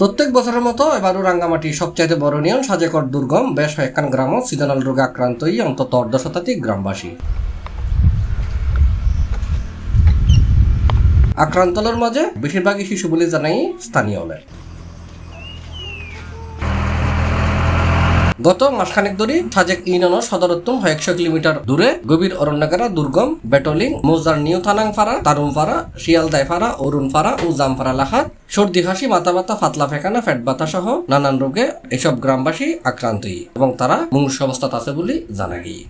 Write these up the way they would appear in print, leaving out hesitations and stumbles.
প্রত্যেক বছরের মতো এবারও রাঙ্গামাটির সবচাইতে বড় ইউনিয়ন সাজেকর দুর্গম বেশ কয়েকখান গ্রামও সিজনাল রোগে আক্রান্ত অন্তত ১০ শতাধিক গ্রামবাসী। আক্রান্তদের মাঝে বেশিরভাগই শিশু বলে জানাই স্থানীয়রা। গত মাসখানেক ধরে সাজেক ইউনিয়নের সদরোত্তম ১০০ কিলোমিটার দূরে গভীর অরণ্যগারা দুর্গম বেটলিং মৌজার নিউ থানাংপাড়া তারুমপাড়া শিয়ালদাইপাড়া অরুণপাড়া ও জামপাড়া লাহাত সর্দি কাশি মাথা ব্যথা ফাতলা ফেকানা ফ্যাট ব্যথা সহ নানান রোগে এসব গ্রামবাসী আক্রান্ত এবং তারা মুমূর্ষু অবস্থাত আছে বলে জানা গিয়ে।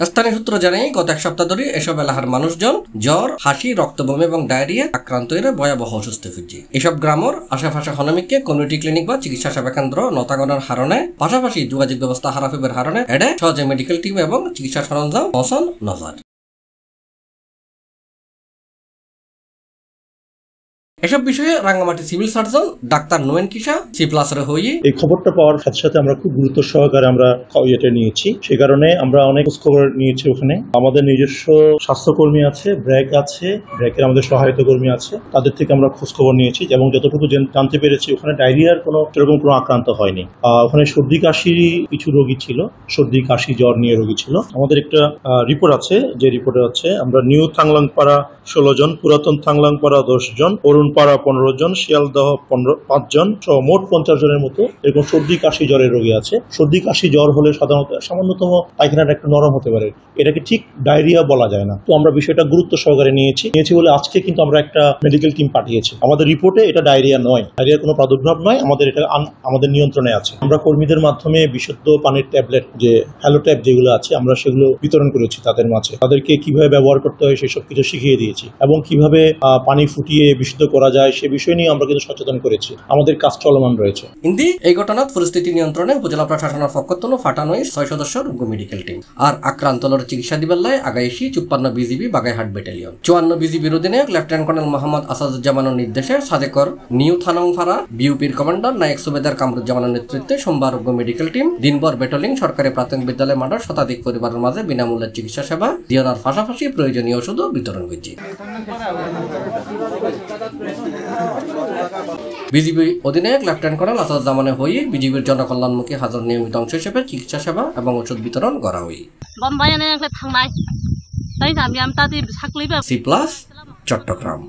স্থানীয় সূত্র জানাই গত এক সপ্তাহ ধরে এসব এলাকার মানুষজন জ্বর হাসি রক্তবমি এবং ডায়রিয়া আক্রান্ত হয়ে ভয়াবহ অসুস্থ হচ্ছে। এসব গ্রামের আশেপাশে হনমিককে কমিউনিটি ক্লিনিক বা চিকিৎসা সেবা কেন্দ্র নতাগণের হারণে পাশাপাশি যোগাযোগ ব্যবস্থা হারাফিবের হারণে এডে সহজে মেডিকেল টিম এবং চিকিৎসা সরঞ্জাম পৌঁছান নজর। এসব বিষয়ে রাঙ্গামাটি সিভিল সার্জন ডাক্তার নোয়েন কিসা C+রে হয়ে এই খবরটা পাওয়ার সাথে সাথে আমরা খুব গুরুত্ব সহকারে আমরা এটা নিয়েছি। সে কারণে আমরা অনেক খবর নিয়েছি। ওখানে আমাদের নিজস্ব স্বাস্থ্যকর্মী আছে, ব্র্যাকের আমাদের সহায়তা কর্মী আছে, তাদের থেকে আমরা খোঁজ খবর নিয়েছি এবং যতটুকু জানতে পেরেছি ওখানে ডায়রিয়ার সেরকম কোনো আক্রান্ত হয়নি। ওখানে সর্দি কাশির কিছু রোগী ছিল, সর্দি কাশি জ্বর নিয়ে রোগী ছিল। আমাদের একটা রিপোর্ট আছে, যে রিপোর্টে আছে আমরা নিউ থাংলাংপাড়া 16 জন, পুরাতন থাংলাংপাড়া 10 জন, অরুণপাড়া 15 জন, শিয়ালদহ 5 জন সহ মোট 50 জনের মতো এরকম সর্দি কাশি জ্বরের রোগী আছে। সর্দি কাশি জ্বর হলে সাধারণত সামান্যতম পায়খানাটা একটু নরম হতে পারে, এটাকে ঠিক ডায়রিয়া বলা যায় না। তো আমরা বিষয়টা গুরুত্ব সহকারে নিয়েছি বলে আজকে কিন্তু আমরা একটা মেডিকেল টিম পাঠিয়েছি। আমাদের রিপোর্টে এটা ডায়রিয়া নয়, ডায়রিয়ার কোনো প্রাদুর্ভাব নয়, এটা আমাদের নিয়ন্ত্রণে আছে। আমরা কর্মীদের মাধ্যমে বিশুদ্ধ পানির ট্যাবলেট, যে হ্যালো ট্যাব যেগুলো আছে, আমরা সেগুলো বিতরণ করেছি তাদের মাঝে। তাদেরকে কিভাবে ব্যবহার করতে হয় সেসব কিছু শিখিয়ে দিয়েছি এবং কিভাবে পানি ফুটিয়ে বিশুদ্ধ করা যায় সে বিষয় নিয়ে আমরা কিন্তু সচেতন করেছি। আমাদের কাজ চলমান রয়েছে। এই ঘটনার পরিস্থিতি নিয়ন্ত্রণে উপজেলা প্রশাসনের পক্ষ থেকে ফাটানো 6 সদস্যের মেডিকেল টিম আর আক্রান্তদের চিকিৎসা দিবার লাই আগাইছি 54 বিজিবি বাগাইহাট ব্যাটালিয়ন। 54 বিজিবির অধীনে লেফটেন্যান্ট কর্নেল মোহাম্মদ আসাদুজ্জামানের নির্দেশে সাজেকর নিউ থানংপাড়া বিউপির কমান্ডার নায়ক সুবেদার কামরুজ্জামানের নেতৃত্বে সোমবার মেডিকেল টিম দিনভর ব্যাটলিং সরকারি প্রাথমিক বিদ্যালয় মাঠের শতাধিক পরিবারের মাঝে বিনামূল্যে চিকিৎসা সেবা দেওয়ার পাশাপাশি প্রয়োজনীয় ওষুধও বিতরণ হয়েছে। বিজিবি অধিনায়ক লেফটেন্যান্ট কর্নেল আসাদুজ্জামানের হয়ে বিজিবির জনকল্যাণমুখী হাজার নিয়মিত অংশ হিসেবে চিকিৎসা সেবা এবং ওষুধ বিতরণ করা হয়। C+ চট্টগ্রাম।